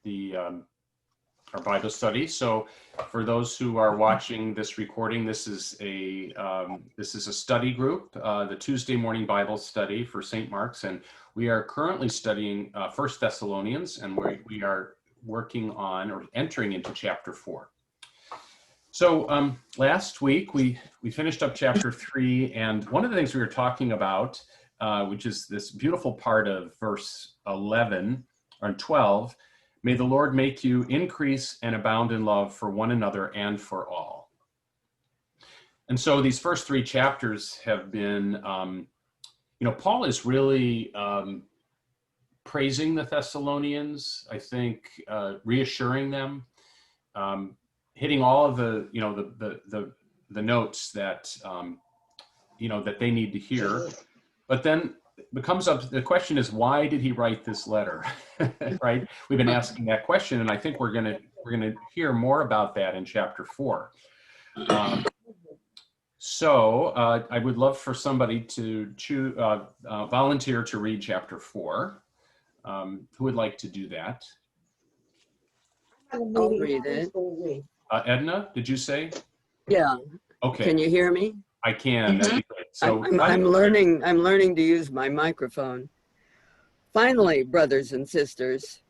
our Bible study. So for those who are watching this recording, this is a study group, the Tuesday morning Bible study for St. Mark's, and we are currently studying 1 Thessalonians, and we are working on or entering into chapter 4. So last week we finished up chapter 3, and one of the things we were talking about, which is this beautiful part of verse 11 or 12, may the Lord make you increase and abound in love for one another and for all. And so these first 3 chapters have been, Paul is really praising the Thessalonians, I think, reassuring them, hitting all of the notes that, that they need to hear. But then the question is, why did he write this letter? Right? We've been asking that question, and I think we're gonna hear more about that in chapter 4. So I would love for somebody to volunteer to read chapter 4. Who would like to do that? I'll read it. Edna, did you say? Yeah. Okay. Can you hear me? I can. That'd be great. So I'm learning to use my microphone. Finally, brothers and sisters,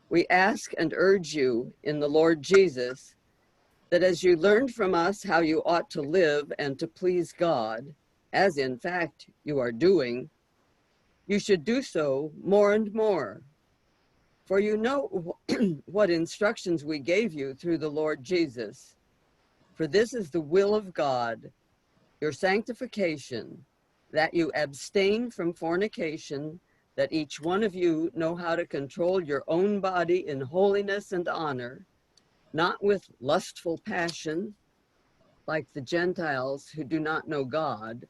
we ask and urge you in the Lord Jesus that as you learned from us how you ought to live and to please God, as in fact you are doing, you should do so more and more. For you know what instructions we gave you through the Lord Jesus. For this is the will of God, your sanctification, that you abstain from fornication, that each one of you know how to control your own body in holiness and honor, not with lustful passion, like the Gentiles who do not know God,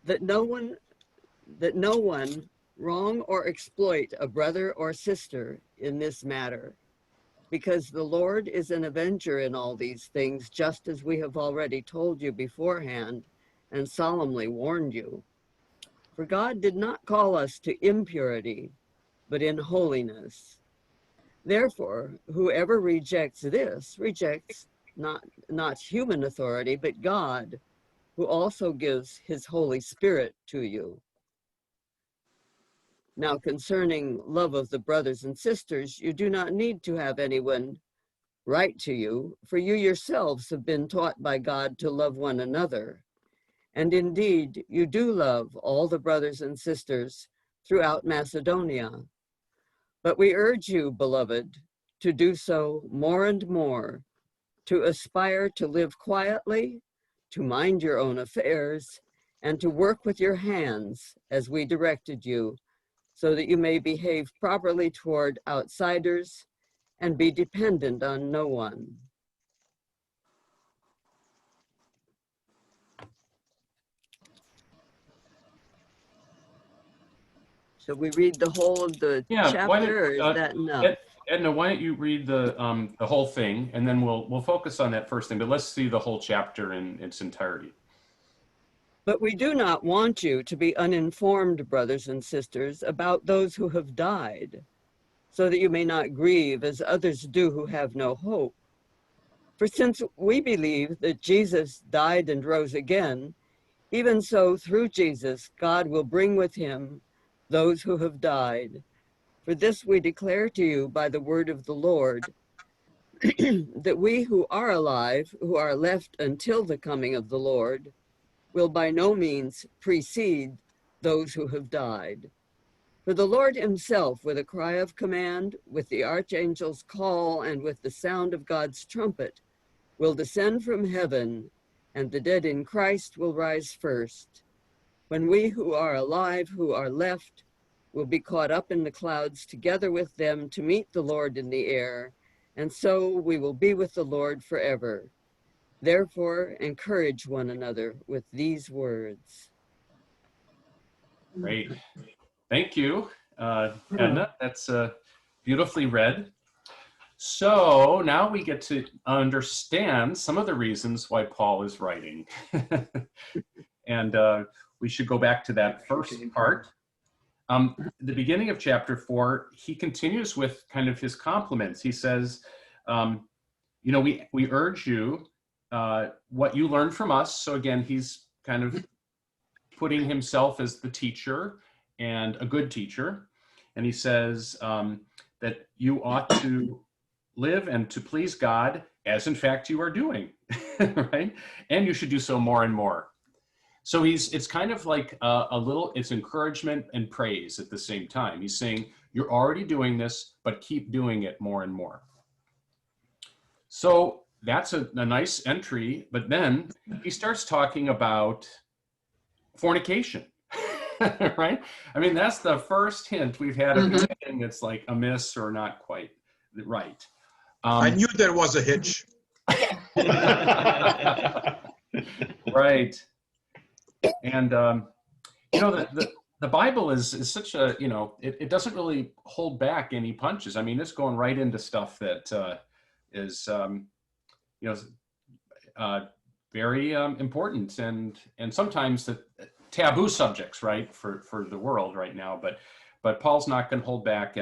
that no one wrong or exploit a brother or sister in this matter, because the Lord is an avenger in all these things, just as we have already told you beforehand and solemnly warned you. For God did not call us to impurity, but in holiness. Therefore, whoever rejects this rejects not human authority, but God, who also gives his Holy Spirit to you. Now, concerning love of the brothers and sisters, you do not need to have anyone write to you, for you yourselves have been taught by God to love one another. And indeed, you do love all the brothers and sisters throughout Macedonia. But we urge you, beloved, to do so more and more, to aspire to live quietly, to mind your own affairs, and to work with your hands as we directed you, so that you may behave properly toward outsiders and be dependent on no one. So we read the whole of the chapter, or is that enough? Edna, why don't you read the whole thing, and then we'll focus on that first thing, but let's see the whole chapter in its entirety. But we do not want you to be uninformed, brothers and sisters, about those who have died, so that you may not grieve as others do who have no hope. For since we believe that Jesus died and rose again, even so through Jesus, God will bring with him those who have died. For this we declare to you by the word of the Lord, that we who are alive, who are left until the coming of the Lord, will by no means precede those who have died. For the Lord himself, with a cry of command, with the archangel's call, and with the sound of God's trumpet, will descend from heaven, and the dead in Christ will rise first. When we who are alive, who are left, will be caught up in the clouds together with them to meet the Lord in the air, and so we will be with the Lord forever. Therefore, encourage one another with these words. Great. Thank you, Edna. That's beautifully read. So now we get to understand some of the reasons why Paul is writing. And we should go back to that first part The beginning of chapter 4, he continues with kind of his compliments. He says, we urge you, what you learned from us. So again, he's kind of putting himself as the teacher and a good teacher. And he says that you ought to live and to please God, as in fact you are doing, right? And you should do so more and more. So it's kind of like it's encouragement and praise at the same time. He's saying, you're already doing this, but keep doing it more and more. So that's a nice entry, but then he starts talking about fornication, right? I mean, that's the first hint we've had of anything that's like amiss or not quite right. I knew there was a hitch. Right. And, the Bible is such a, it doesn't really hold back any punches. I mean, it's going right into stuff that is, very important and sometimes the taboo subjects, right, for the world right now. But Paul's not going to hold back.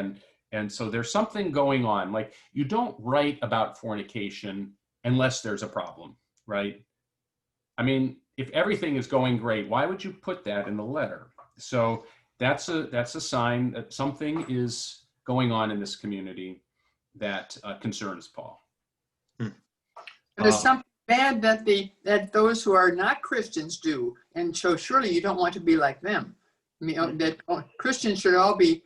And so there's something going on. Like, you don't write about fornication unless there's a problem, right? I mean, if everything is going great, why would you put that in the letter? So that's a sign that something is going on in this community that concerns Paul. And there's something bad that those who are not Christians do, and so surely you don't want to be like them. I mean, that Christians should all be,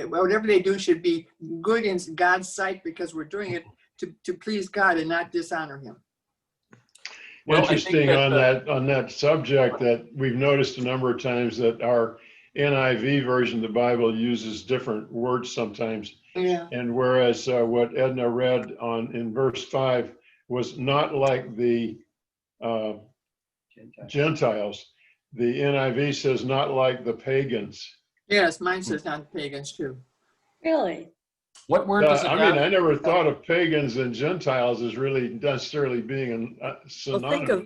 whatever they do should be good in God's sight, because we're doing it to please God and not dishonor Him. Well, interesting on that subject, that we've noticed a number of times that our NIV version of the Bible uses different words sometimes. Yeah. And whereas what Edna read in verse 5 was not like the Gentiles, the NIV says not like the pagans. Yes, mine says not pagans too. Really? What word does it have? I never thought of pagans and Gentiles as really necessarily being synonymous. Well,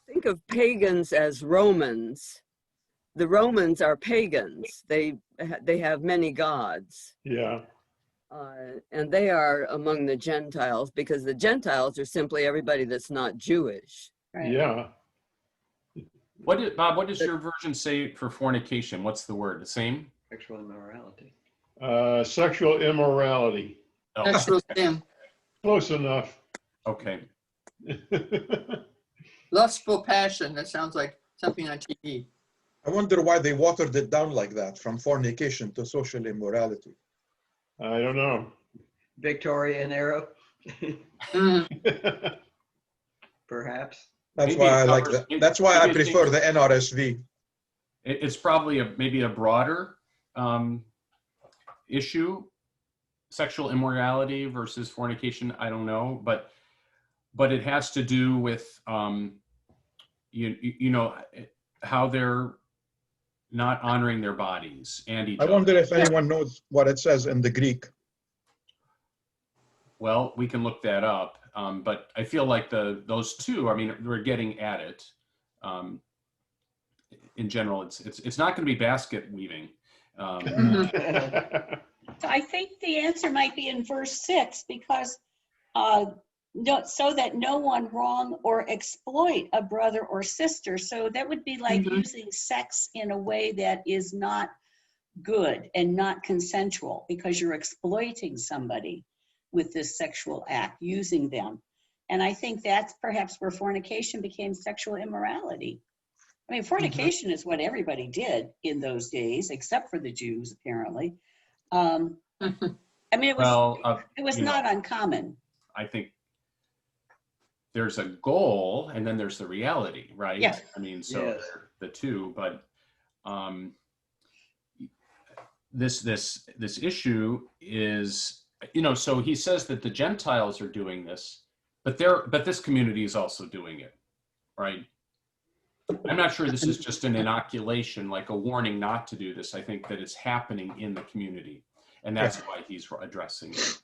think of pagans as Romans. The Romans are pagans. They have many gods. Yeah. And they are among the Gentiles, because the Gentiles are simply everybody that's not Jewish. Right. Yeah. Bob, what does your version say for fornication? What's the word? The same? Sexual immorality. Sexual immorality. Oh, Sexual sin. Close enough. okay. Lustful passion. That sounds like something on TV. I wonder why they watered it down like that, from fornication to social immorality. I don't know. Victorian era, Mm. perhaps. That's Maybe why it I like covers- that. That's why I maybe it prefer takes- the NRSV. It's probably maybe a broader issue, sexual immorality versus fornication. I don't know, but it has to do with how they're not honoring their bodies and each I other. wonder if anyone knows what it says in the Greek. Well, we can look that up, but I feel like those two. I mean, we're getting at it. In general, it's not going to be basket weaving. So I think the answer might be in verse 6, because so that no one wrong or exploit a brother or sister. So that would be like using sex in a way that is not good and not consensual, because you're exploiting somebody with this sexual act, using them. And I think that's perhaps where fornication became sexual immorality. I mean, fornication is what everybody did in those days, except for the Jews, apparently. I mean, it was not uncommon. I think there's a goal and then there's the reality, right? Yeah. I mean, so Yes. the two, but this issue is, so he says that the Gentiles are doing this, but this community is also doing it, right? I'm not sure this is just an inoculation, like a warning not to do this. I think that it's happening in the community, and that's why he's addressing it.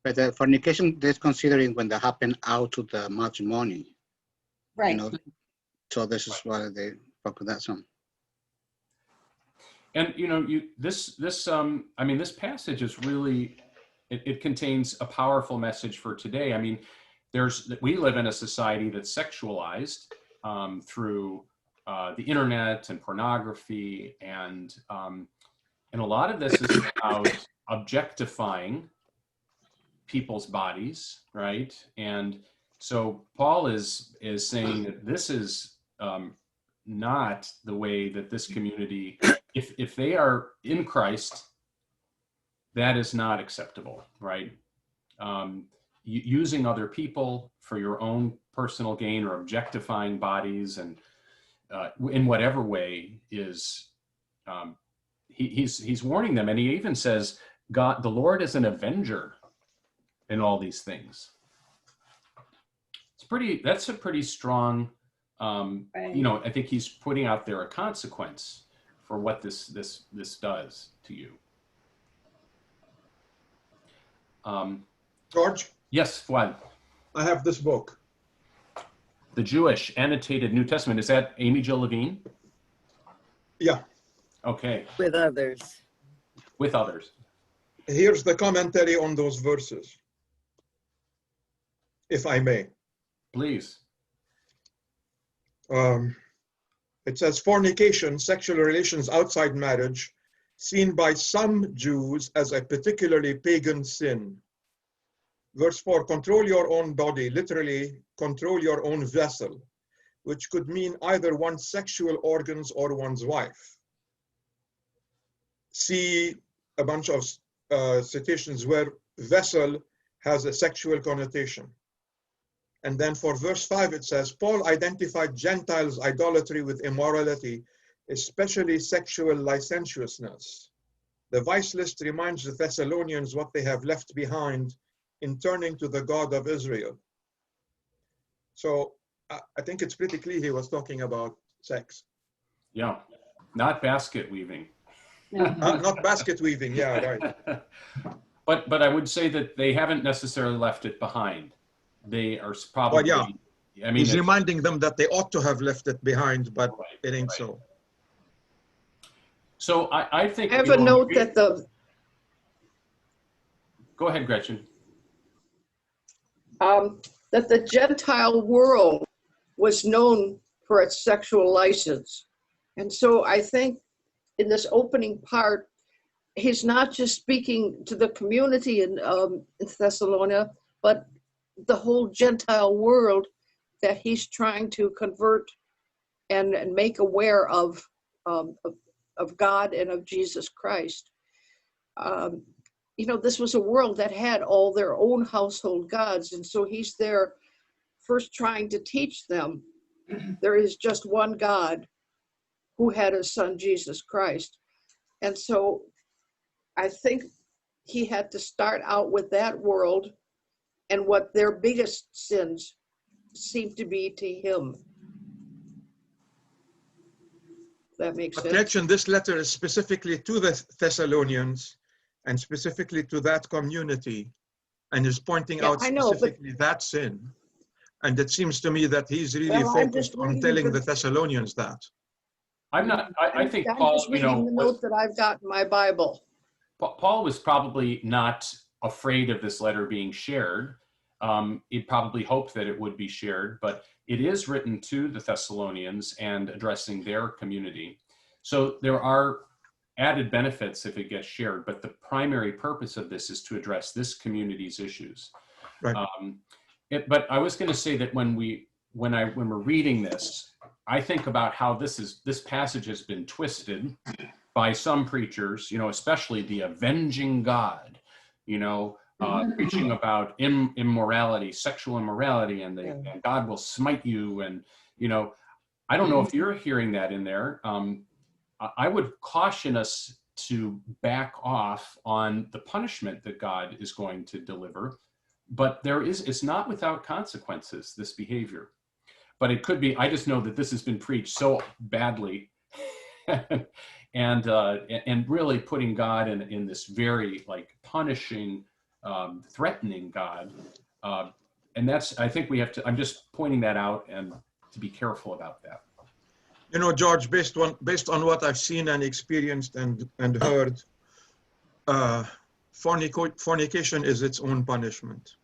But the fornication is considering when they happen out to the matrimony. Right. So this is why they focus that on. And I mean, this passage is really, it contains a powerful message for today. I mean, we live in a society that's sexualized through the internet and pornography, and a lot of this is about objectifying people's bodies, right? And so Paul is saying that this is not the way that this community, if they are in Christ, that is not acceptable, right? Using other people for your own personal gain or objectifying bodies and in whatever way is, he's warning them. And he even says, God, the Lord is an avenger in all these things. That's a pretty strong, Right. I think he's putting out there a consequence for what this does to you. George, Yes, Fuad. I have this book. The Jewish Annotated New Testament. Is that Amy Jill Levine? Yeah. Okay. With others. With others. Here's the commentary on those verses, if I may. Please. It says, fornication, sexual relations outside marriage, seen by some Jews as a particularly pagan sin. Verse 4, control your own body, literally, control your own vessel, which could mean either one's sexual organs or one's wife. See a bunch of citations where vessel has a sexual connotation. And then for verse 5, it says, Paul identified Gentiles' idolatry with immorality, especially sexual licentiousness. The vice list reminds the Thessalonians what they have left behind in turning to the God of Israel. So I think it's pretty clear he was talking about sex. Yeah. Not basket weaving. Not basket weaving, yeah, right. But I would say that they haven't necessarily left it behind. They are probably, Well, yeah. I mean, He's reminding them that they ought to have left it behind, but it ain't so. So I think. I have a note that Go ahead, Gretchen. that the Gentile world was known for its sexual license. And so I think in this opening part, he's not just speaking to the community in Thessalonica, but the whole Gentile world that he's trying to convert and make aware of God and of Jesus Christ. This was a world that had all their own household gods. And so he's there first trying to teach them there is just one God who had his son, Jesus Christ. And so I think he had to start out with that world and what their biggest sins seem to be to him. That makes sense. Gretchen, this letter is specifically to the Thessalonians and specifically to that community, and is pointing out specifically that sin. And it seems to me that he's really focused on telling the Thessalonians that. I think I'm Paul, just reading the note that I've got in my Bible. Paul was probably not afraid of this letter being shared. He probably hoped that it would be shared, but it is written to the Thessalonians and addressing their community. So there are added benefits if it gets shared, but the primary purpose of this is to address this community's issues. Right. But I was going to say that when we're reading this, I think about how this passage has been twisted by some preachers, especially the avenging God, preaching about immorality, sexual immorality, and God will smite you. And, I don't know if you're hearing that in there. I would caution us to back off on the punishment that God is going to deliver, but it's not without consequences, this behavior. But it could be, I just know that this has been preached so badly and really putting God in this very punishing, threatening God. And I think we have to, I'm just pointing that out and to be careful about that. You know, George, based on what I've seen and experienced and heard, fornication is its own punishment.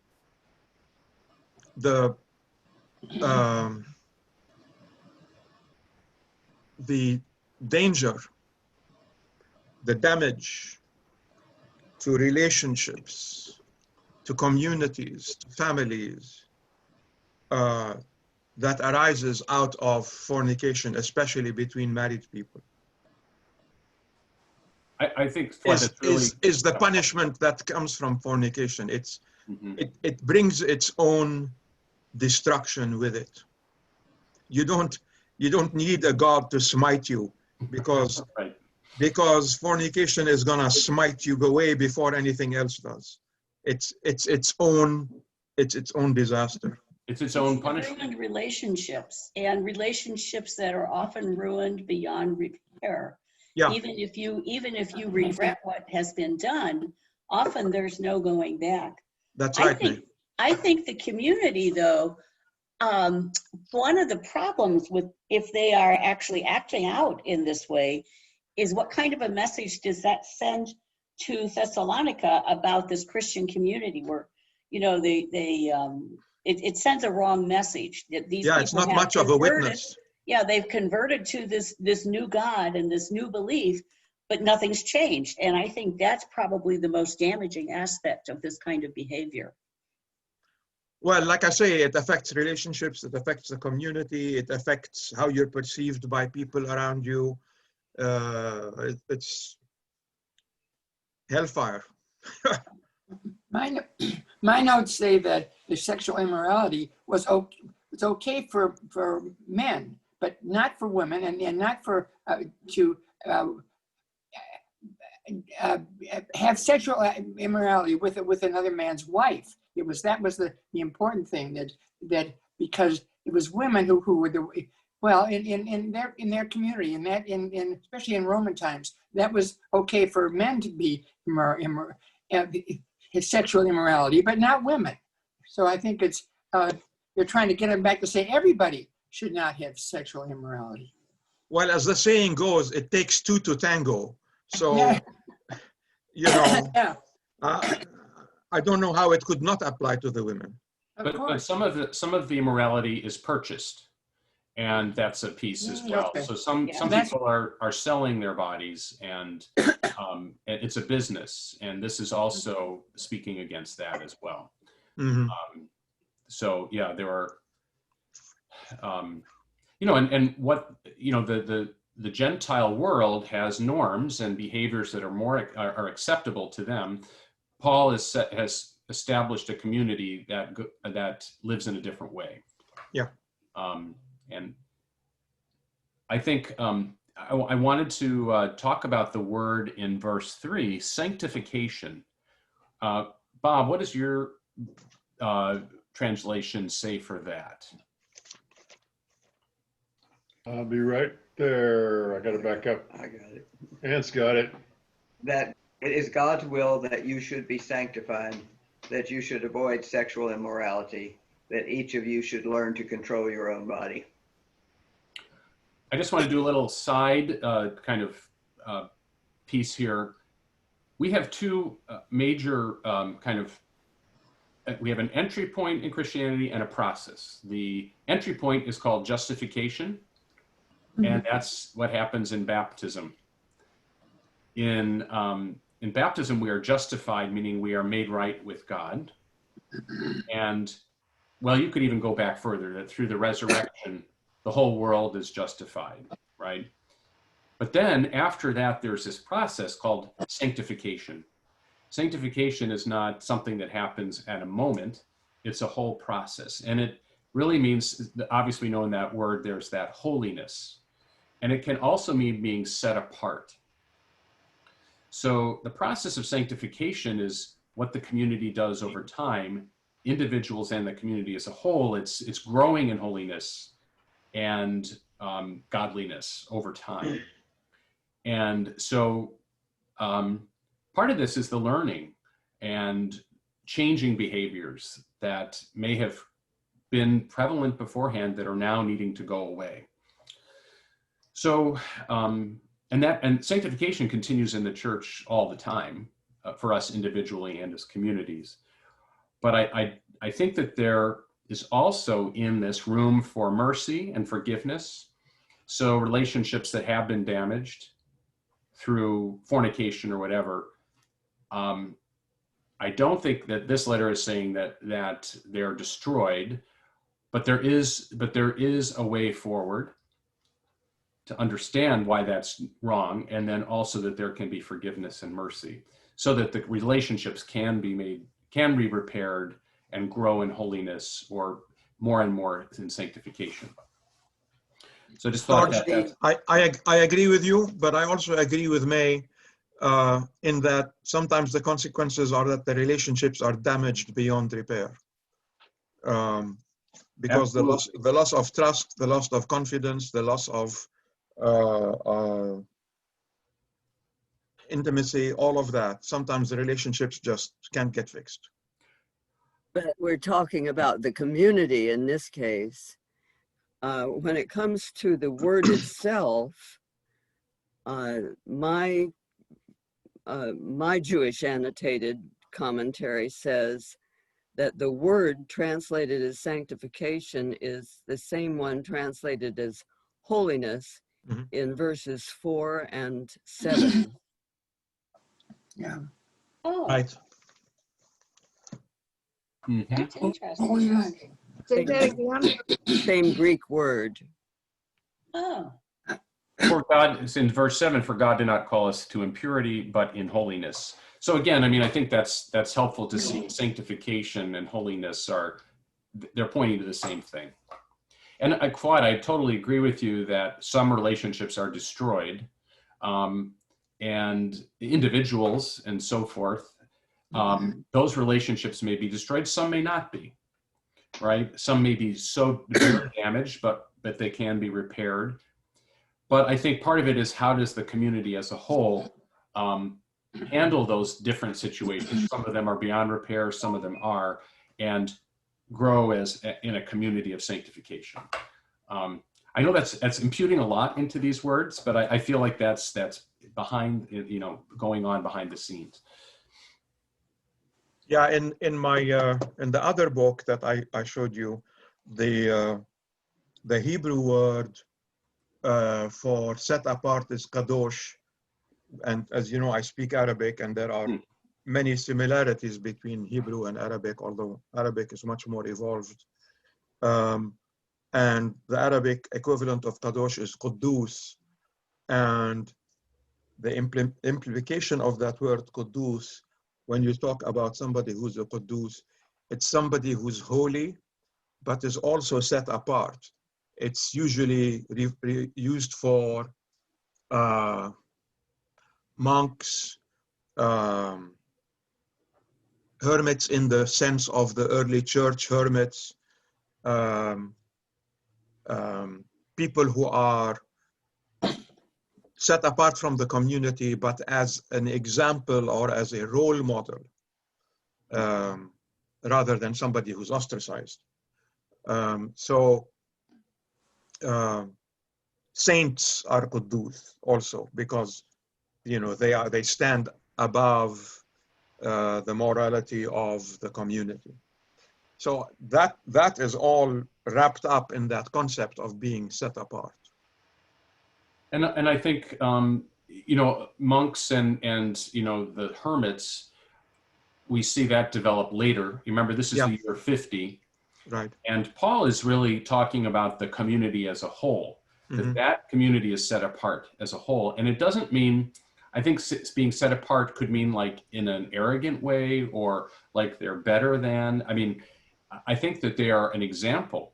The danger, the damage to relationships, to communities, to families, that arises out of fornication, especially between married people, I think Flood, it's really is the punishment that comes from fornication. Mhm. It brings its own destruction with it. You don't need a God to smite you because right. fornication is gonna smite you away before anything else does. It's its own disaster. It's its own It's the punishment. ruined relationships, and relationships that are often ruined beyond repair. Yeah. Even if you regret what has been done, often there's no going back. That's right, May. I think the community, though, one of the problems with if they are actually acting out in this way is what kind of a message does that send to Thessalonica about this Christian community where, you know, it sends a wrong message that these Yeah, it's people not have much of a converted. witness. Yeah, they've converted to this new God and this new belief, but nothing's changed. And I think that's probably the most damaging aspect of this kind of behavior. Well, like I say, it affects relationships, it affects the community, it affects how you're perceived by people around you. It's hellfire. My notes say that the sexual immorality was okay for men, but not for women, and not for have sexual immorality with another man's wife. That was the important thing that because it was women who were in their community, especially in Roman times, that was okay for men to be his sexual immorality, but not women. So I think it's they're trying to get him back to say everybody should not have sexual immorality. Well, as the saying goes, it takes two to tango. So, Yeah. you know, Yeah, I don't know how it could not apply to the women. of But course. some of the immorality is purchased, and that's a piece as well. Okay. So some That's- people are selling their bodies, and it's a business, and this is also speaking against that as well. Mhm. So yeah, there are, you know, and what, you know, the Gentile world has norms and behaviors that are acceptable to them. Paul has established a community that lives in a different way. Yeah. And I think I wanted to talk about the word in verse 3, sanctification. Bob, what does your translation say for that? I'll be right there. I got to back up. I got it. Ant's got it. That it is God's will that you should be sanctified, that you should avoid sexual immorality, that each of you should learn to control your own body. I just want to do a little side kind of piece here. We have two major we have an entry point in Christianity and a process. The entry point is called justification, and that's what happens in baptism. In baptism, we are justified, meaning we are made right with God. And, well, you could even go back further, that through the resurrection, the whole world is justified, right? But then after that, there's this process called sanctification. Sanctification is not something that happens at a moment, it's a whole process. And it really means, obviously knowing that word, there's that holiness. And it can also mean being set apart. So the process of sanctification is what the community does over time, individuals and the community as a whole. It's growing in holiness and godliness over time. And so part of this is the learning and changing behaviors that may have been prevalent beforehand that are now needing to go away. So, and sanctification continues in the church all the time for us individually and as communities. But I think that there is also in this room for mercy and forgiveness. So relationships that have been damaged through fornication or whatever, I don't think that this letter is saying that they're destroyed, but there is a way forward to understand why that's wrong, and then also that there can be forgiveness and mercy, so that the relationships can be repaired and grow in holiness, or more and more in sanctification. So I just thought that I agree with you, but I also agree with May in that sometimes the consequences are that the relationships are damaged beyond repair. Because the loss of trust, the loss of confidence, the loss of intimacy, all of that, sometimes the relationships just can't get fixed. But we're talking about the community in this case. When it comes to the word itself, my Jewish annotated commentary says that the word translated as sanctification is the same one translated as holiness in verses 4 and 7. Yeah. Oh, Right. that's interesting. Oh, yeah. Say that again. Same Greek word. Oh, For God, it's in verse 7, for God did not call us to impurity, but in holiness. So again, I mean, I think that's helpful to see sanctification and holiness they're pointing to the same thing. And Fuad, I totally agree with you that some relationships are destroyed, and individuals and so forth. Those relationships may be destroyed, some may not be, right? Some may be so damaged, but they can be repaired. But I think part of it is, how does the community as a whole handle those different situations? Some of them are beyond repair, some of them are, and grow in a community of sanctification. I know that's imputing a lot into these words, but I feel like that's behind, going on behind the scenes. Yeah, in the other book that I showed you, the Hebrew word for set apart is kadosh, and as you know, I speak Arabic, and there are many similarities between Hebrew and Arabic, although Arabic is much more evolved. And the Arabic equivalent of kadosh is quddus, and the implication of that word quddus, when you talk about somebody who's a quddus, it's somebody who's holy, but is also set apart. It's usually used for monks, hermits in the sense of the early church hermits, people who are set apart from the community, but as an example or as a role model, rather than somebody who's ostracized. Saints are quddus also, because they stand above the morality of the community. So that is all wrapped up in that concept of being set apart. And I think monks and the hermits, we see that develop later. Remember, this is the year 50. Right. And Paul is really talking about the community as a whole, that community is set apart as a whole. And it doesn't mean, I think being set apart could mean like in an arrogant way, or like they're better than. I mean, I think that they are an example.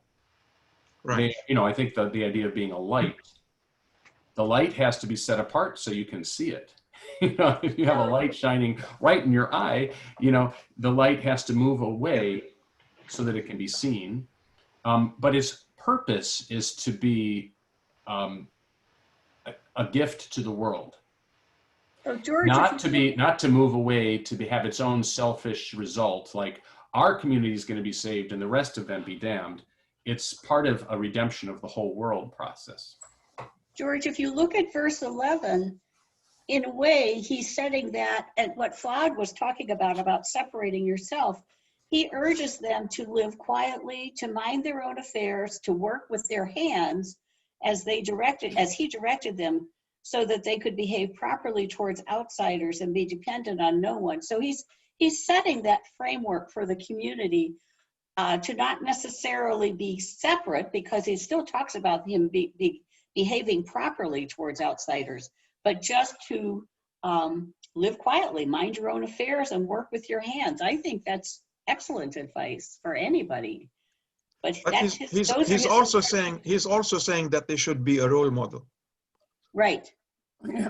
Right. I think the idea of being a light, the light has to be set apart so you can see it. If you have a light shining right in your eye, the light has to move away so that it can be seen. But its purpose is to be a gift to the world. Oh, George, Not to move away to have its own selfish result, like our community is going to be saved and the rest of them be damned. It's part of a redemption of the whole world process. George, if you look at verse 11, in a way, he's setting that at what Fuad was talking about separating yourself. He urges them to live quietly, to mind their own affairs, to work with their hands as he directed them, so that they could behave properly towards outsiders and be dependent on no one. So he's setting that framework for the community to not necessarily be separate, because he still talks about him behaving properly towards outsiders, but just to live quietly, mind your own affairs, and work with your hands. I think that's excellent advice for anybody. But that's he's also saying that they should be a role model. Right. Yeah.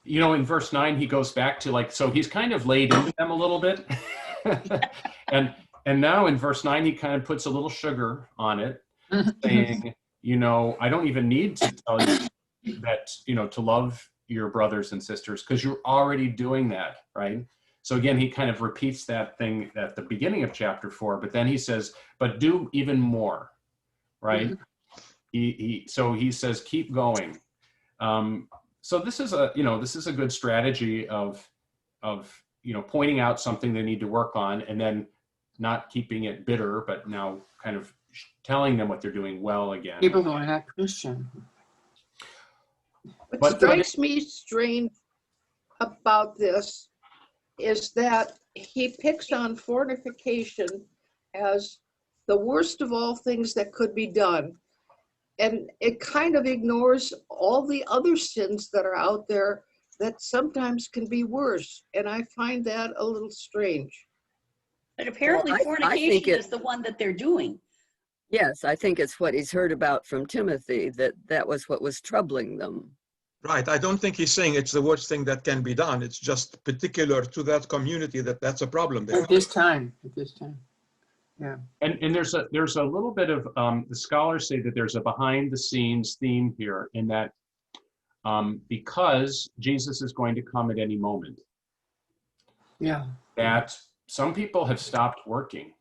You know, in verse 9, he goes back to so he's kind of laid into them a little bit. and now in verse 9, he kind of puts a little sugar on it, saying, I don't even need to tell you that, to love your brothers and sisters, because you're already doing that, right? So again, he kind of repeats that thing at the beginning of chapter 4, but then he says, but do even more, right? So he says, keep going. So this is a good strategy of pointing out something they need to work on, and then not keeping it bitter, but now kind of telling them what they're doing well again. People who are not Christian. What strikes me strange about this is that he picks on fornication as the worst of all things that could be done. And it kind of ignores all the other sins that are out there that sometimes can be worse. And I find that a little strange. But apparently fornication is the one that they're doing. Yes, I think it's what he's heard about from Timothy, that was what was troubling them. Right. I don't think he's saying it's the worst thing that can be done. It's just particular to that community that's a problem there. At this time. Yeah. And there's a little bit of, the scholars say that there's a behind the scenes theme here, in that because Jesus is going to come at any moment. Yeah. That some people have stopped working.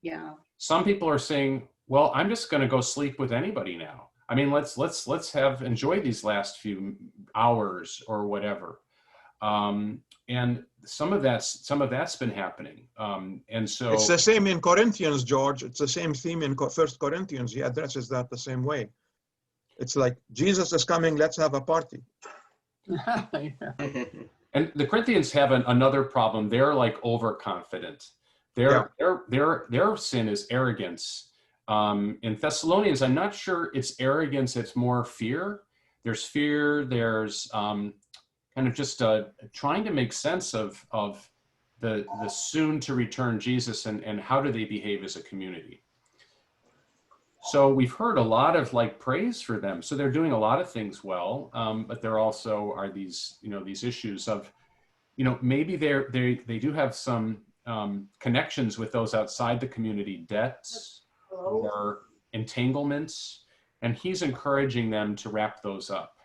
Yeah. Some people are saying, well, I'm just going to go sleep with anybody now. I mean, let's enjoy these last few hours or whatever. And some of that's been happening. And so it's the same in Corinthians, George. It's the same theme in First Corinthians. He addresses that the same way. It's like, Jesus is coming, let's have a party. And the Corinthians have another problem. They're like overconfident. Their sin is arrogance. In Thessalonians, I'm not sure it's arrogance, it's more fear. There's fear, there's kind of just trying to make sense of the soon to return Jesus, and how do they behave as a community. So we've heard a lot of praise for them. So they're doing a lot of things well, but there also are these, these issues of, maybe they do have some connections with those outside the community, debts or entanglements, and he's encouraging them to wrap those up,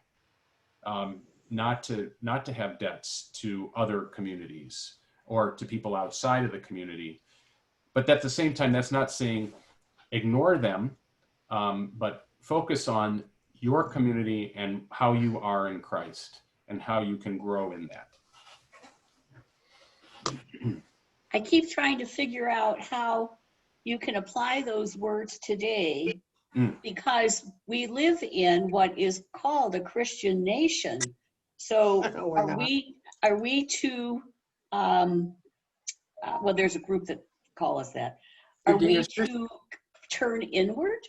not to have debts to other communities or to people outside of the community. But at the same time, that's not saying ignore them, but focus on your community and how you are in Christ and how you can grow in that. I keep trying to figure out how you can apply those words today, because we live in what is called a Christian nation. So are we to, well, there's a group that call us that. Are we to turn inward?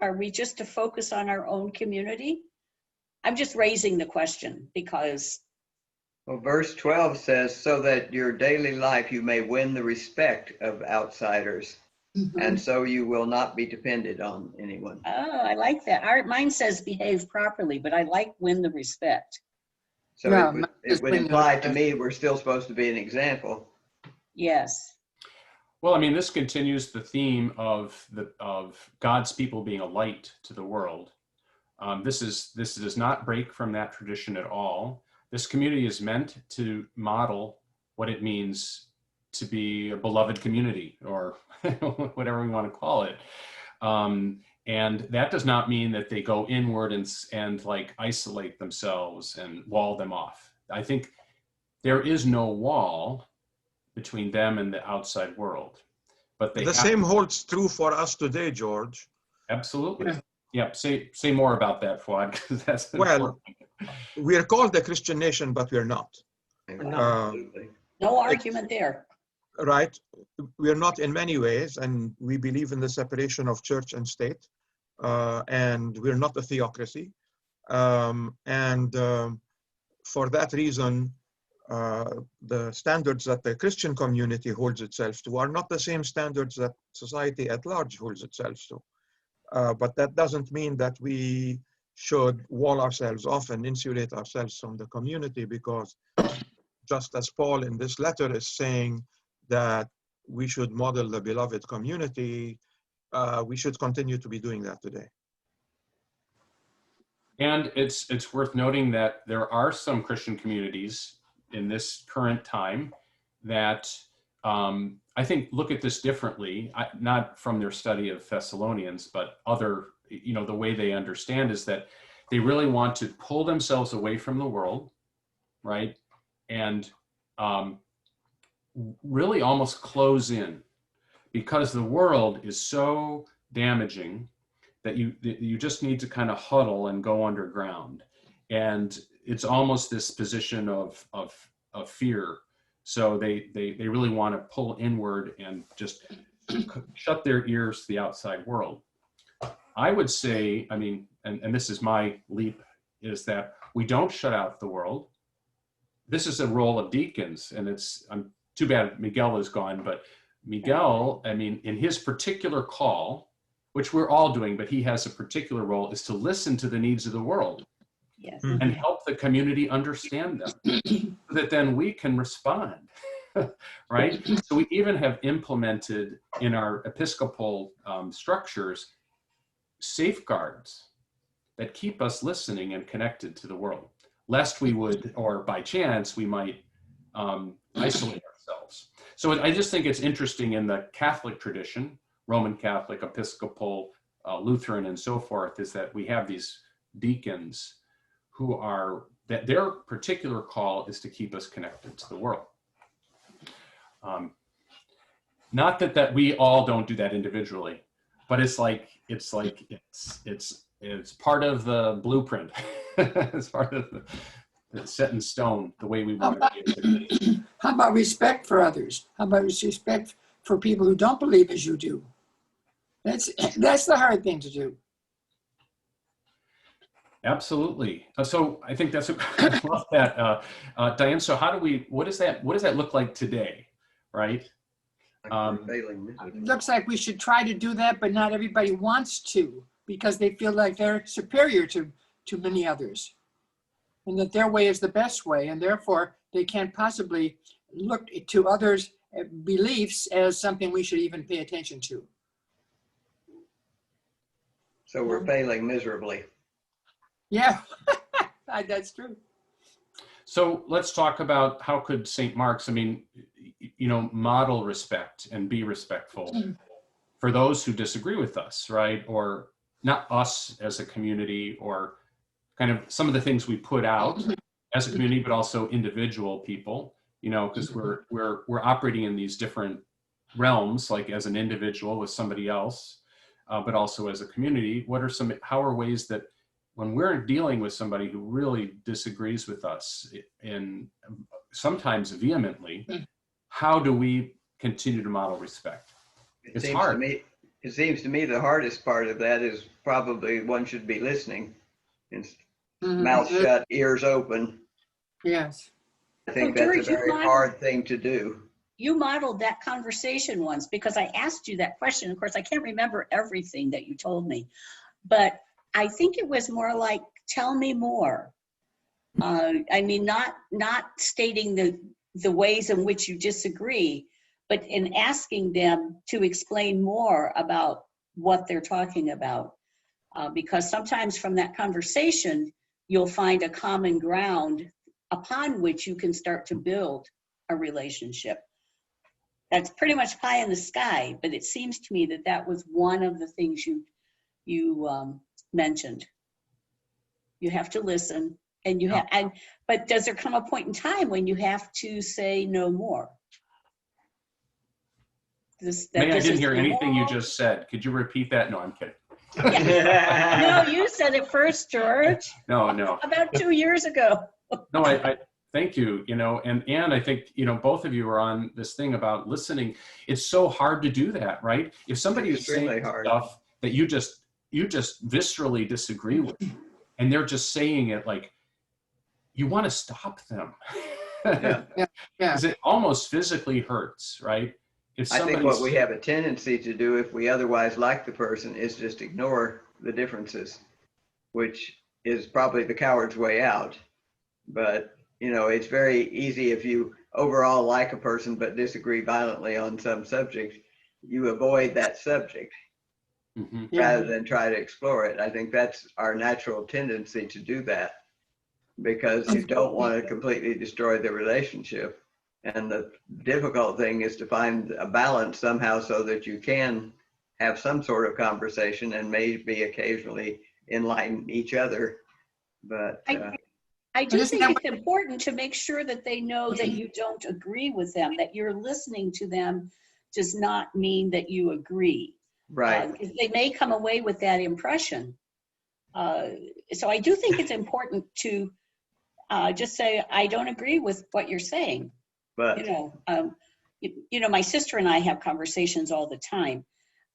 Are we just to focus on our own community? I'm just raising the question because. Well, verse 12 says, so that your daily life you may win the respect of outsiders. And so you will not be dependent on anyone. Oh, I like that. Mine says behave properly, but I like win the respect. So yeah, it would imply to me we're still supposed to be an example. Yes. Well, I mean, this continues the theme of God's people being a light to the world. This does not break from that tradition at all. This community is meant to model what it means to be a beloved community, or whatever we want to call it. And that does not mean that they go inward and like isolate themselves and wall them off. I think there is no wall between them and the outside world, but they The same holds true for us today, George. Absolutely. Yeah. Say more about that, Fuad, because that's Well, we are called the Christian nation, but we are not. Absolutely. No argument there. Right? We are not in many ways, and we believe in the separation of church and state, and we're not a theocracy. For that reason, the standards that the Christian community holds itself to are not the same standards that society at large holds itself to. But that doesn't mean that we should wall ourselves off and insulate ourselves from the community, because just as Paul in this letter is saying that we should model the beloved community, we should continue to be doing that today. And it's worth noting that there are some Christian communities in this current time that I think look at this differently, not from their study of Thessalonians, but other, the way they understand is that they really want to pull themselves away from the world, right? And really almost close in, because the world is so damaging that you just need to kind of huddle and go underground. And it's almost this position of fear. So they really want to pull inward and just shut their ears to the outside world. I would say, and this is my leap, is that we don't shut out the world. This is a role of deacons, and I'm too bad Miguel is gone, but Miguel, in his particular call, which we're all doing, but he has a particular role, is to listen to the needs of the world. Yes. And help the community understand them, so that then we can respond, right? So we even have implemented in our Episcopal structures safeguards that keep us listening and connected to the world, lest we would, or by chance, we might isolate ourselves. So I just think it's interesting in the Catholic tradition, Roman Catholic, Episcopal, Lutheran, and so forth, is that we have these deacons who are, that their particular call is to keep us connected to the world. Not that we all don't do that individually, but it's part of the blueprint. It's part of the set in stone, the way we want to be. How about respect for others? How about respect for people who don't believe as you do? That's the hard thing to do. Absolutely. So I think that's I love that, Diane. So what does that look like today, right? It looks like we should try to do that, but not everybody wants to, because they feel like they're superior to many others, and that their way is the best way, and therefore they can't possibly look to others' beliefs as something we should even pay attention to. So we're failing miserably. Yeah, that's true. So let's talk about how could St. Mark's, model respect and be respectful for those who disagree with us, right? Or not us as a community, or kind of some of the things we put out as a community, but also individual people, because we're operating in these different realms, like as an individual with somebody else, but also as a community. How are ways that when we're dealing with somebody who really disagrees with us, and sometimes vehemently, how do we continue to model respect? It's hard. It seems to me the hardest part of that is probably one should be listening. Mouth shut, ears open. Yes. I think that's a very hard thing to do. You modeled that conversation once, because I asked you that question. Of course, I can't remember everything that you told me, but I think it was more like, tell me more. Not stating the ways in which you disagree, but in asking them to explain more about what they're talking about. Because sometimes from that conversation, you'll find a common ground upon which you can start to build a relationship. That's pretty much pie in the sky, but it seems to me that was one of the things mentioned. You have to listen, and you have, but does there come a point in time when you have to say no more? May, I didn't hear anything you just said. Could you repeat that? No, I'm kidding. No, you said it first, George. No. About 2 years ago. No, I thank you, and I think, both of you are on this thing about listening. It's so hard to do that, right? If somebody is saying stuff that you just viscerally disagree with, and they're just saying it like, you want to stop them. Yeah. Because it almost physically hurts, right? If I think what we have a tendency to do if we otherwise like the person is just ignore the differences, which is probably the coward's way out. But, it's very easy if you overall like a person but disagree violently on some subject, you avoid that subject rather than try to explore it. I think that's our natural tendency to do that because you don't want to completely destroy the relationship. And the difficult thing is to find a balance somehow so that you can have some sort of conversation and maybe occasionally enlighten each other. But I do think it's important to make sure that they know that you don't agree with them, that you're listening to them does not mean that you agree. right. They may come away with that impression. So I do think it's important to just say, I don't agree with what you're saying. But My sister and I have conversations all the time.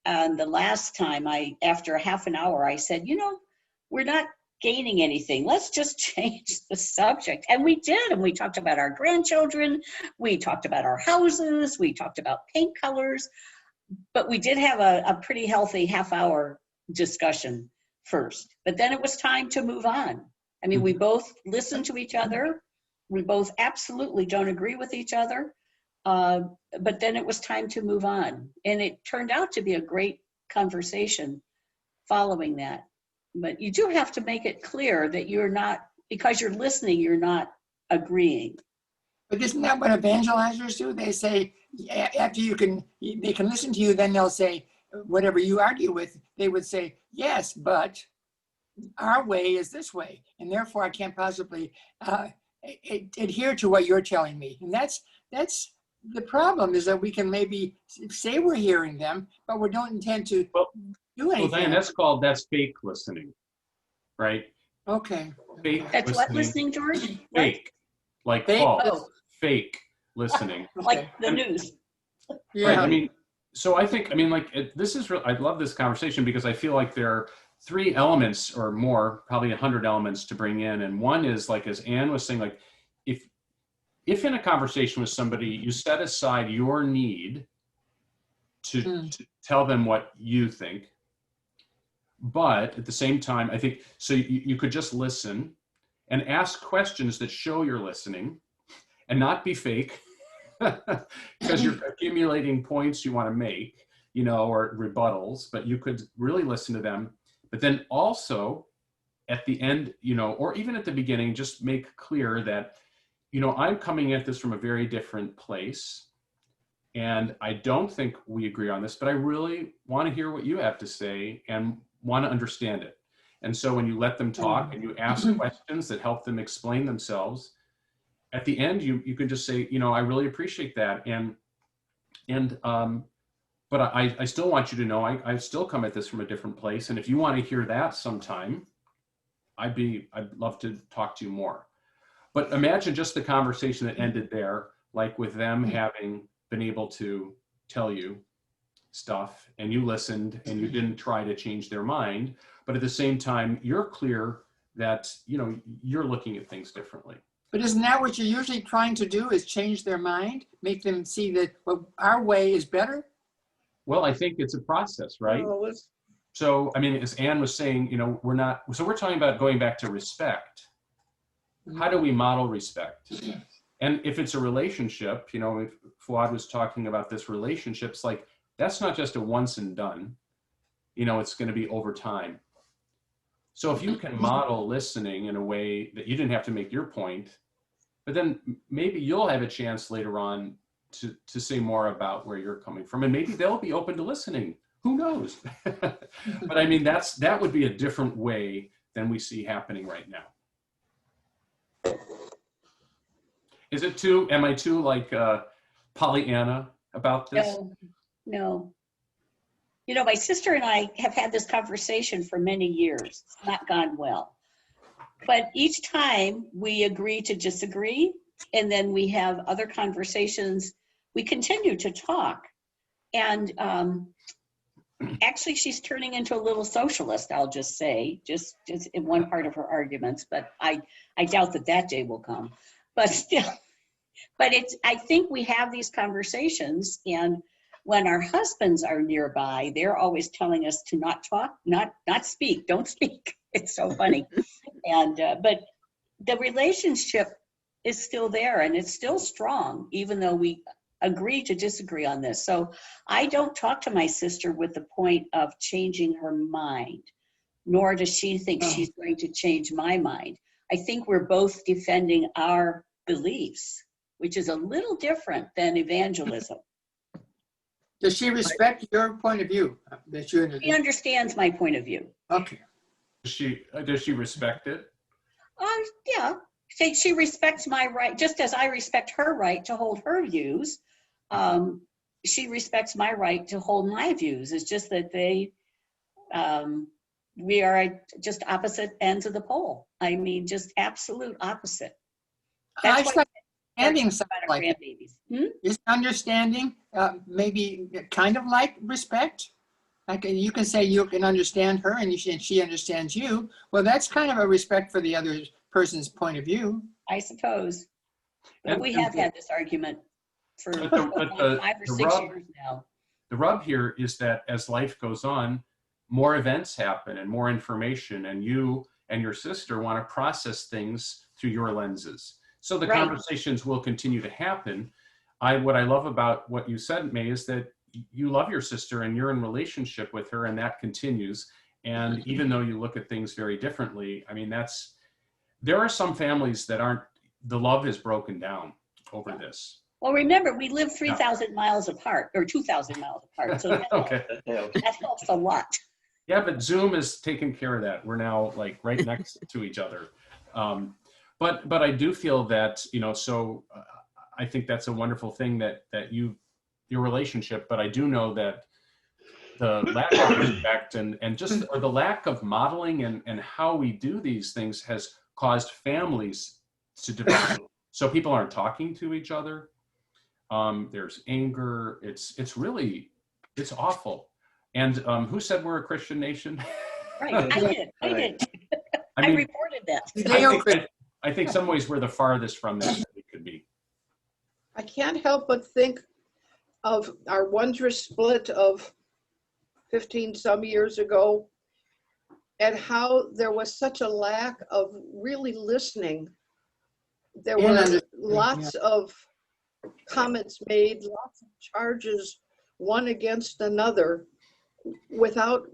And the last time after half an hour, I said, we're not gaining anything. Let's just change the subject. And we did. And we talked about our grandchildren. We talked about our houses. We talked about paint colors. But we did have a pretty healthy half-hour discussion first. But then it was time to move on. I mean, we both listened to each other. We both absolutely don't agree with each other. But then it was time to move on. And it turned out to be a great conversation following that. But you do have to make it clear that you're not, because you're listening, you're not agreeing. But isn't that what evangelizers do? They say, after they can listen to you, then they'll say, whatever you argue with, they would say, yes, but our way is this way. And therefore I can't possibly adhere to what you're telling me. And that's the problem, is that we can maybe say we're hearing them, but we don't intend to do anything. Well, Diane, that's fake listening, right? Okay. Fake That's listening. what listening, George? Fake, like Fake? false, Oh. fake listening. Like the news. Right. I mean, so I think, this is real. I love this conversation because I feel like there are 3 elements or more, probably 100 elements to bring in. And one is, like, as Anne was saying, like, if in a conversation with somebody, you set aside your need to tell them what you think, but at the same time, I think, so you could just listen and ask questions that show you're listening and not be fake, because you're accumulating points you want to make, or rebuttals, but you could really listen to them. But then also at the end, or even at the beginning, just make clear that, I'm coming at this from a very different place. And I don't think we agree on this, but I really want to hear what you have to say and want to understand it. And so when you let them talk and you ask questions that help them explain themselves, at the end, you can just say, I really appreciate that. But I still want you to know, I still come at this from a different place. And if you want to hear that sometime, I'd love to talk to you more. But imagine just the conversation that ended there, like with them having been able to tell you stuff and you listened and you didn't try to change their mind, but at the same time, you're clear that, you're looking at things differently. But isn't that what you're usually trying to do, is change their mind, make them see that our way is better? Well, I think it's a process, right? So, as Anne was saying, we're talking about going back to respect. How do we model respect? And if it's a relationship, if Fuad was talking about this relationships, like, that's not just a once and done, it's going to be over time. So if you can model listening in a way that you didn't have to make your point, but then maybe you'll have a chance later on to say more about where you're coming from, and maybe they'll be open to listening Who knows? But I mean, that would be a different way than we see happening right now. Am I too like Pollyanna about this? No, no. You know, my sister and I have had this conversation for many years. It's not gone well. But each time we agree to disagree, and then we have other conversations, we continue to talk. And actually, she's turning into a little socialist, I'll just say, just in one part of her arguments. But I doubt that day will come. But still, I think we have these conversations, and when our husbands are nearby, they're always telling us to not talk, not speak, don't speak. It's so funny. And but the relationship is still there, and it's still strong, even though we agree to disagree on this. So I don't talk to my sister with the point of changing her mind, nor does she think she's going to change my mind. I think we're both defending our beliefs, which is a little different than evangelism. Does she respect your point of view? She understands my point of view. Okay. Does she respect it? Yeah. She respects my right, just as I respect her right to hold her views. She respects my right to hold my views. It's just that we are just opposite ends of the pole. I mean, just absolute opposite. That's why Understanding something like that. grandbabies. Is understanding maybe kind of like respect? Like you can say you can understand her and she understands you. Well, that's kind of a respect for the other person's point of view. I suppose. But we And have had this argument for But the 5 or 6 years now. The rub here is that as life goes on, more events happen and more information, and you and your sister want to process things through your lenses. So the Right. conversations will continue to happen. What I love about what you said, May, is that you love your sister and you're in relationship with her, and that continues. And even though you look at things very differently, I mean, there are some families that the love is broken down over this. Well, remember, we live 3,000 miles apart, or 2,000 miles apart, so Okay. that helps a lot. Yeah, but Zoom is taking care of that. We're now like right next to each other. But I do feel that, so I think that's a wonderful thing that your relationship, but I do know that the lack of respect and just or the lack of modeling and how we do these things has caused families to divide. So people aren't talking to each other. There's anger. It's awful. And who said we're a Christian nation? Right, I did. I mean, reported that. I think some ways we're the farthest from that we could be. I can't help but think of our wondrous split of 15 some years ago and how there was such a lack of really listening. There were lots of comments made, lots of charges, one against another, without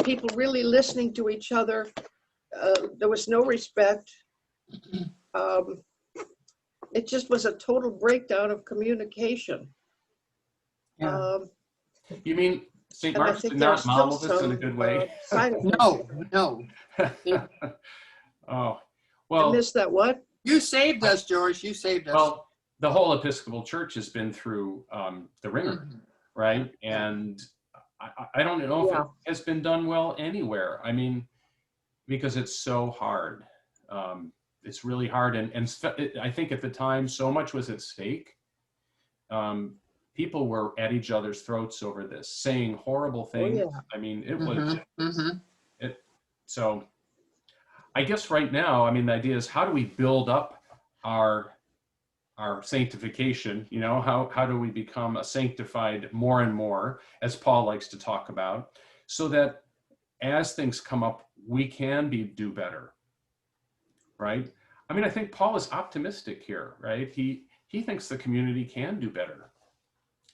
people really listening to each other. There was no respect. It just was a total breakdown of communication. Yeah. You mean St. And I Mark's think did there's not model still this in a some, good way? side effects. No. Oh, I well, missed that. What? You saved us, George. You saved us. well, the whole Episcopal Church has been through the ringer, right? And I don't know if it has been done well anywhere. I mean, because it's so hard. It's really hard. And I think at the time, so much was at stake. People were at each other's throats over this, saying horrible things. yeah. I mean, it was, so I guess right now, I mean, the idea is how do we build up our sanctification? How do we become a sanctified more and more, as Paul likes to talk about, so that as things come up, we can do better, right? I mean, I think Paul is optimistic here, right? He thinks the community can do better.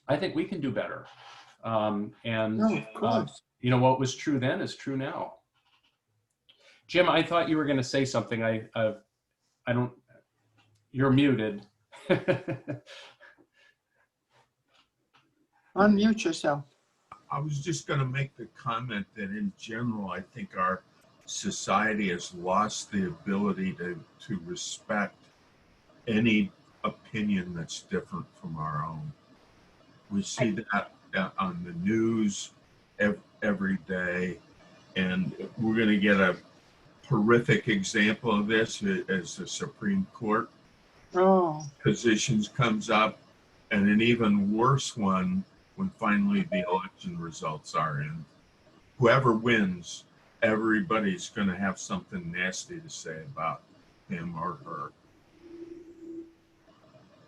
I think we can do better. Of course. What was true then is true now. Jim, I thought you were going to say something. I don't. You're muted. Unmute yourself. I was just going to make the comment that in general, I think our society has lost the ability to respect any opinion that's different from our own. We see that on the news every day, and we're going to get a horrific example of this as the Supreme Court positions comes up, and an even worse one when finally the election results are in. Whoever wins, everybody's going to have something nasty to say about him or her.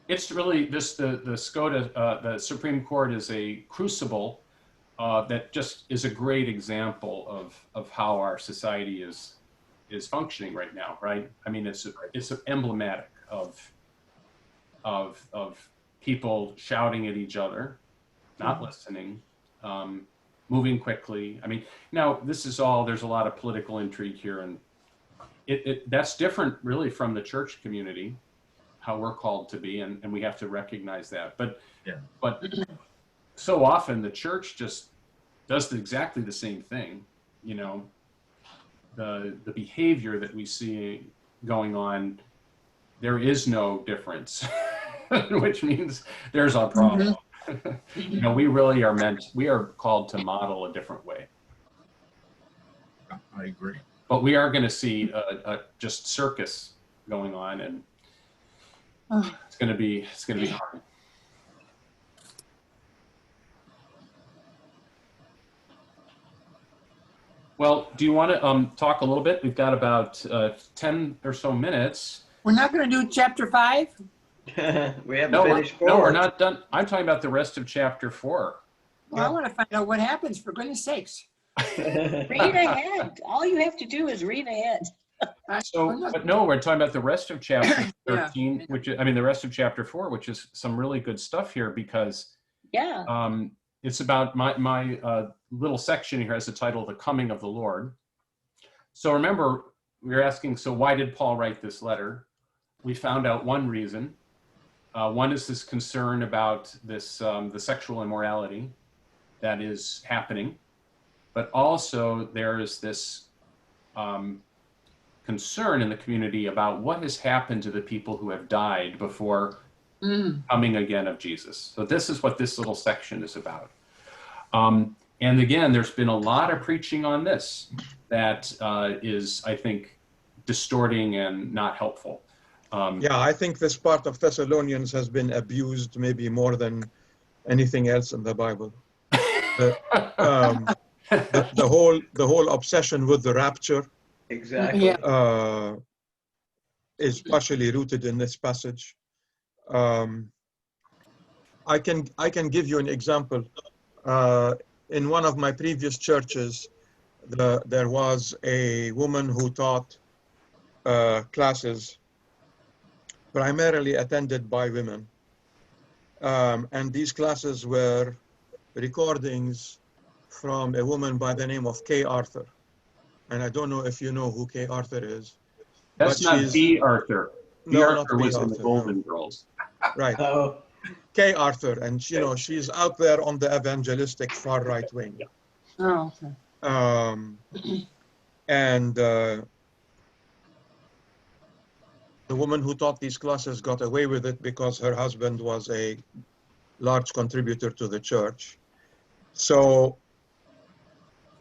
It's really the SCOTA, the Supreme Court is a crucible that just is a great example of how our society is functioning right now, right? I mean, it's emblematic of people shouting at each other, not listening, moving quickly. I mean, now this is all, there's a lot of political intrigue here, and that's different really from the church community, how we're called to be, and we have to recognize that. But so often the church just does exactly the same thing. You know, the behavior that we see going on, there is no difference, which means there's a problem. You know, we really are called to model a different way. I agree. But we are going to see a just circus going on, and it's going to be hard. Well, do you want to talk a little bit? We've got about 10 or so minutes. We're not going to do chapter 5? We haven't finished 4. No, we're not done. I'm talking about the rest of chapter 4. Well, I want to find out what happens, for goodness sakes. Read ahead. All you have to do is read ahead. But no, we're talking about the rest of chapter 13, which is, I mean, the rest of chapter 4, which is some really good stuff here, because it's about my little section here has the title, The Coming of the Lord. So remember, we were asking, so why did Paul write this letter? We found out one reason. One is this concern about this, the sexual immorality that is happening, but also there is this concern in the community about what has happened to the people who have died before coming again of Jesus. So this is what this little section is about. And again, there's been a lot of preaching on this that is, I think, distorting and not helpful. Yeah, I think this part of Thessalonians has been abused maybe more than anything else in the Bible. The whole obsession with the rapture is partially rooted in this passage. I can give you an example. In one of my previous churches, there was a woman who taught classes primarily attended by women. And these classes were recordings from a woman by the name of Kay Arthur. And I don't know if you know who Kay Arthur is. That's not B. Arthur. B. No, Arthur was in the Golden Girls. Right. Kay Arthur, and you know, she's out there on the evangelistic far right wing. Oh, okay. And the woman who taught these classes got away with it because her husband was a large contributor to the church. So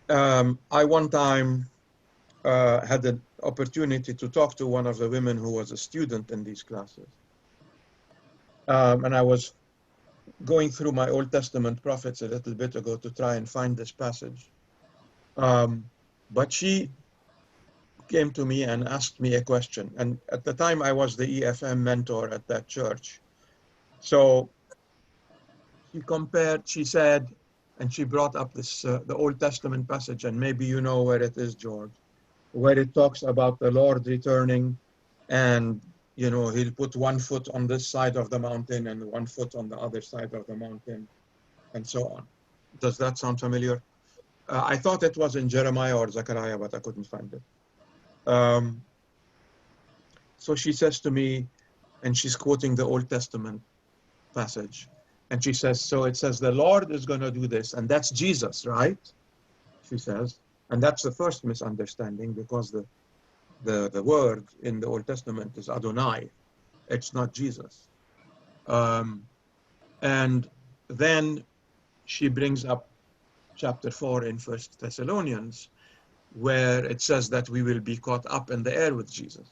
I one time had the opportunity to talk to one of the women who was a student in these classes. And I was going through my Old Testament prophets a little bit ago to try and find this passage. But she came to me and asked me a question. And at the time I was the EFM mentor at that church. So she said, and she brought up this, the Old Testament passage, and maybe you know where it is, George, where it talks about the Lord returning, and you know, he'll put one foot on this side of the mountain and one foot on the other side of the mountain, and so on. Does that sound familiar? I thought it was in Jeremiah or Zechariah, but I couldn't find it. So she says to me, and she's quoting the Old Testament passage, And she says, so it says the Lord is going to do this, and that's Jesus, right? She says, and that's the first misunderstanding, because the word in the Old Testament is Adonai. It's not Jesus. And then she brings up chapter 4 in First Thessalonians, where it says that we will be caught up in the air with Jesus.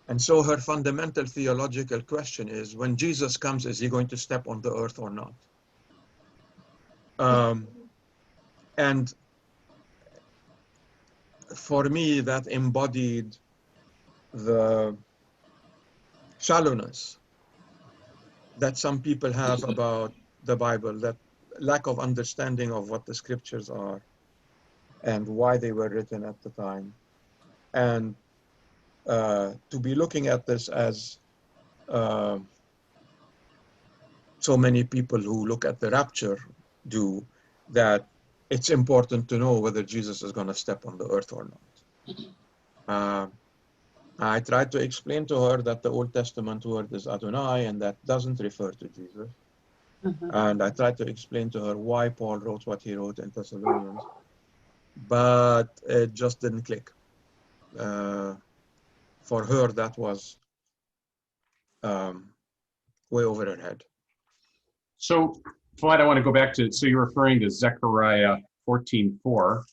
And so her fundamental theological question is, when Jesus comes, is he going to step on the earth or not? And for me, that embodied the shallowness that some people have about the Bible, that lack of understanding of what the scriptures are and why they were written at the time. And to be looking at this as so many people who look at the rapture do, that it's important to know whether Jesus is going to step on the earth or not. I tried to explain to her that the Old Testament word is Adonai, and that doesn't refer to Jesus. And I tried to explain to her why Paul wrote what he wrote in Thessalonians, but it just didn't click. For her, that was way over her head. So, Flight, I want to go back to, so you're referring to Zechariah 14:4.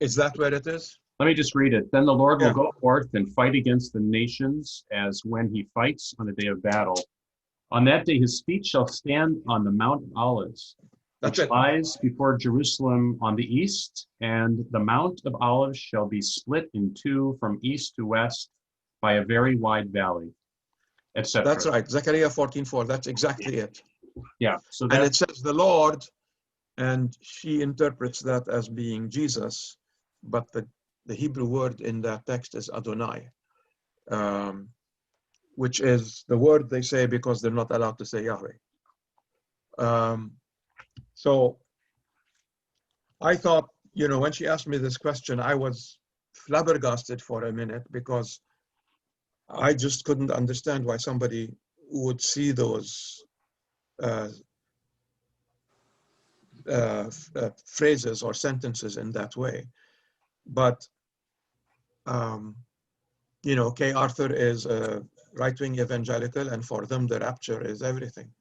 Is that where it is? Let me just read it. Then the Lord will go forth and fight against the nations as when he fights on the day of battle. On that day, his feet shall stand on the Mount of Olives, which lies before Jerusalem on the east, and the Mount of Olives shall be split in two from east to west by a very wide valley, etc. That's right, Zechariah 14:4. That's exactly it. Yeah. So and it says the Lord, and she interprets that as being Jesus, but the Hebrew word in that text is Adonai, which is the word they say because they're not allowed to say Yahweh. So I thought, you know, when she asked me this question, I was flabbergasted for a minute, because I just couldn't understand why somebody would see those phrases or sentences in that way. But, you know, Kay Arthur is a right-wing evangelical, and for them, the rapture is everything.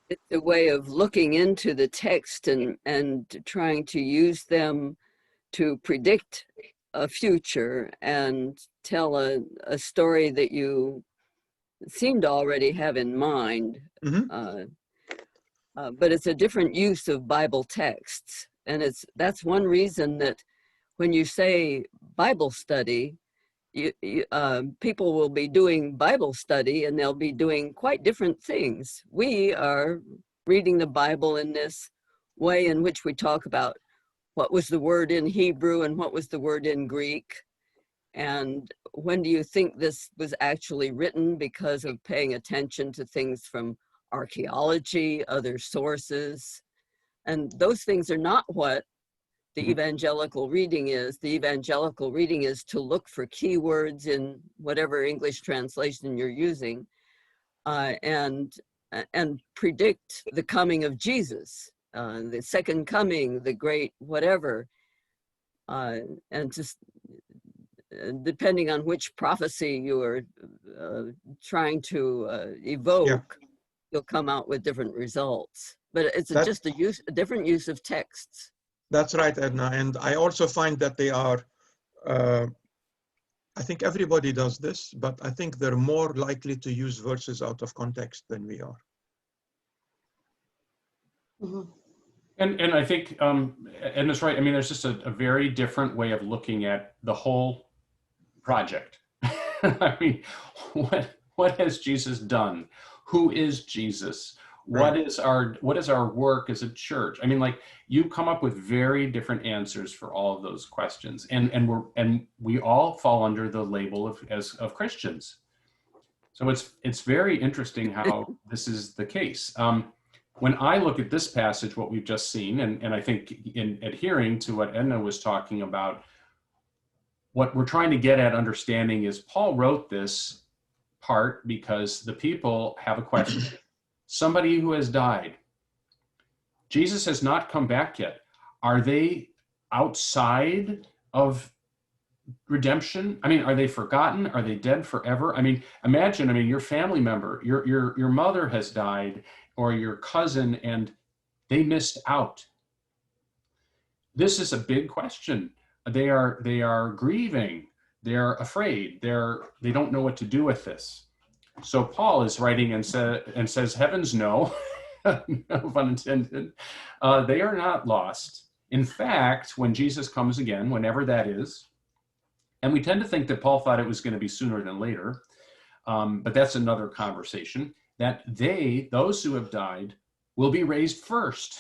It's a way of looking into the text and trying to use them to predict a future and tell a story that you seem to already have in mind. But it's a different use of Bible texts. And that's one reason that when you say Bible study, people will be doing Bible study and they'll be doing quite different things. We are reading the Bible in this way in which we talk about what was the word in Hebrew and what was the word in Greek. And when do you think this was actually written, because of paying attention to things from archaeology, other sources. And those things are not what the evangelical reading is. The evangelical reading is to look for keywords in whatever English translation you're using, and predict the coming of Jesus, the second coming, the great whatever, and just depending on which prophecy you are trying to evoke, you'll come out with different results. But it's just a different use of texts. That's right, Edna. And I also find that they are, I think everybody does this, but I think they're more likely to use verses out of context than we are. And I think Edna's right. I mean, there's just a very different way of looking at the whole project. I mean, what has Jesus done? Who is Jesus? What is our work as a church? I mean, like, you come up with very different answers for all of those questions, and we all fall under the label of Christians. So it's very interesting how this is the case. When I look at this passage, what we've just seen, and I think in adhering to what Edna was talking about, what we're trying to get at understanding is Paul wrote this part because the people have a question. somebody who has died. Jesus has not come back yet. Are they outside of redemption? I mean, are they forgotten? Are they dead forever? I mean, imagine, your family member, your mother has died, or your cousin, and they missed out. This is a big question. They are grieving. They're afraid. They don't know what to do with this. So Paul is writing and says, heavens no, no pun intended. They are not lost. In fact, when Jesus comes again, whenever that is, and we tend to think that Paul thought it was going to be sooner than later, but that's another conversation, that those who have died, will be raised first.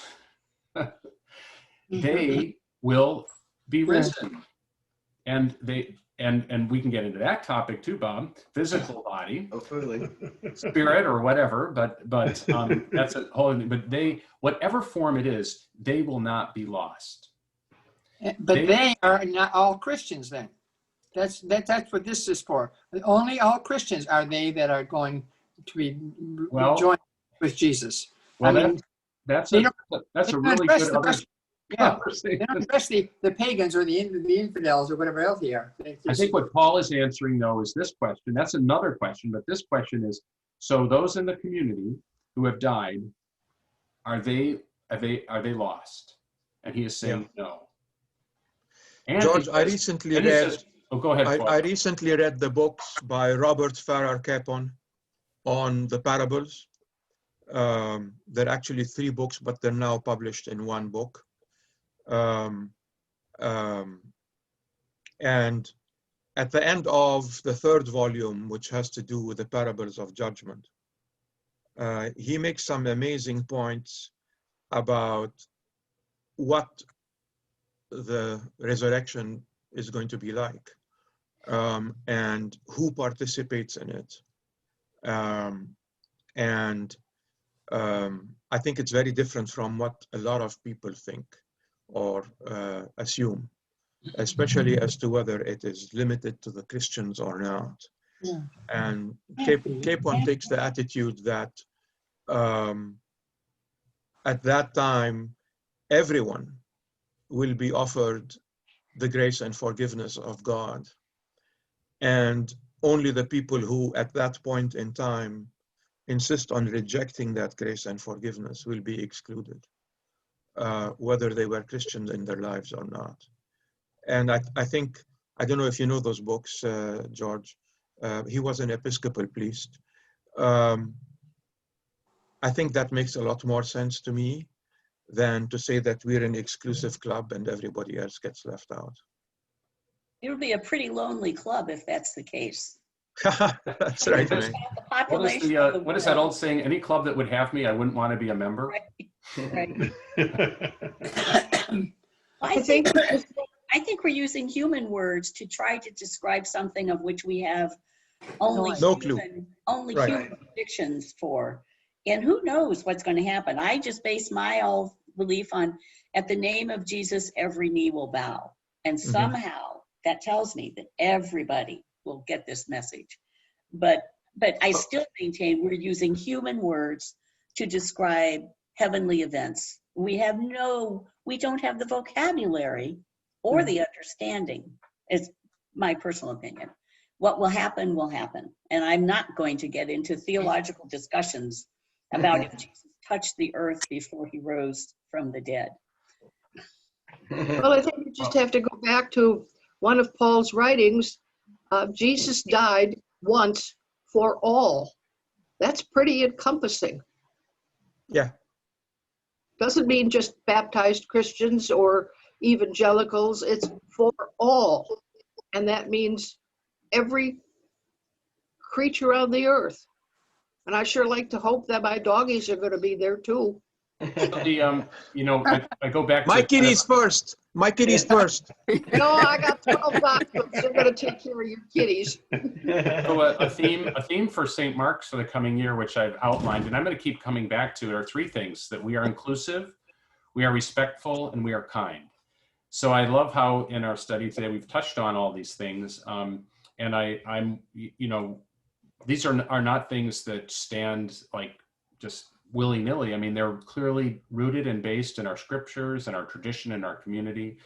They will be risen. And we can get into that topic too, Bob. Physical body, Hopefully. spirit, or whatever, but that's a whole. But whatever form it is, they will not be lost. But they are not all Christians then. That's what this is for. Only all Christians are they that are going to be joined with Jesus. Well, that's a really good conversation. They don't address the pagans or the infidels or whatever else they are. I think what Paul is answering, though, is this question. That's another question, but this question is: so those in the community who have died, are they lost? And he is saying no. And George, I recently read. Says, oh, go ahead. I recently read the books by Robert Farrar Capon on the parables. There are actually 3 books, but they're now published in 1 book. And at the end of the 3rd volume, which has to do with the parables of judgment, he makes some amazing points about what the resurrection is going to be like, and who participates in it. I think it's very different from what a lot of people think or assume, especially as to whether it is limited to the Christians or not. Yeah. And Capon takes the attitude that at that time, everyone will be offered the grace and forgiveness of God. And only the people who at that point in time insist on rejecting that grace and forgiveness will be excluded, whether they were Christians in their lives or not. And I think, I don't know if you know those books, George. He was an Episcopal priest. I think that makes a lot more sense to me than to say that we're an exclusive club and everybody else gets left out. It would be a pretty lonely club if that's the case. That's right, man. What is that old saying? Any club that would have me, I wouldn't want to be a member. Right. I think we're using human words to try to describe something of which we have only human predictions for. And who knows what's going to happen? I just base my whole belief on, at the name of Jesus, every knee will bow. And somehow that tells me that everybody will get this message. But I still maintain we're using human words to describe heavenly events. We don't have the vocabulary or the understanding, is my personal opinion. What will happen will happen. And I'm not going to get into theological discussions about if Jesus touched the earth before he rose from the dead. Well, I think you just have to go back to one of Paul's writings. Jesus died once for all. That's pretty encompassing. Yeah. Doesn't mean just baptized Christians or evangelicals. It's for all. And that means every creature on the earth. And I sure like to hope that my doggies are going to be there too. I go back to my kitties first. My kitties first. No, I got 12 doctors. They're going to take care of your kitties. So a theme for St. Mark's for the coming year, which I've outlined, and I'm going to keep coming back to, are 3 things: that we are inclusive, we are respectful, and we are kind. So I love how in our study today we've touched on all these things, and I'm these are not things that stand like just willy-nilly. I mean, they're clearly rooted and based in our scriptures and our tradition and our community.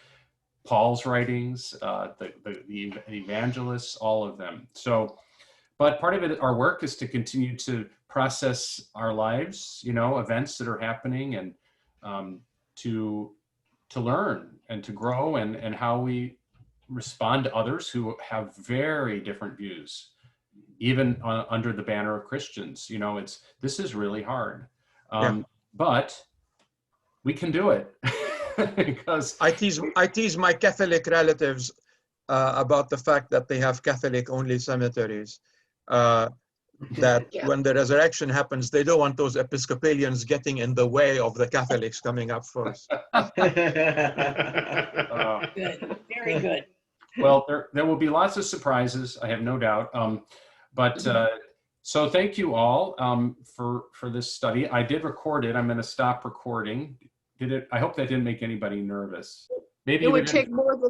Paul's writings, the evangelists, all of them. So, but part of it, our work is to continue to process our lives, you know, events that are happening, and to learn and to grow, and how we respond to others who have very different views, even under the banner of Christians. You know, this is really hard, but we can do it. Because I tease my Catholic relatives about the fact that they have Catholic-only cemeteries. That when the resurrection happens, they don't want those Episcopalians getting in the way of the Catholics coming up first. Good, very good. Well, there will be lots of surprises, I have no doubt. So thank you all for this study. I did record it. I'm going to stop recording. I hope that didn't make anybody nervous. Maybe It would take more than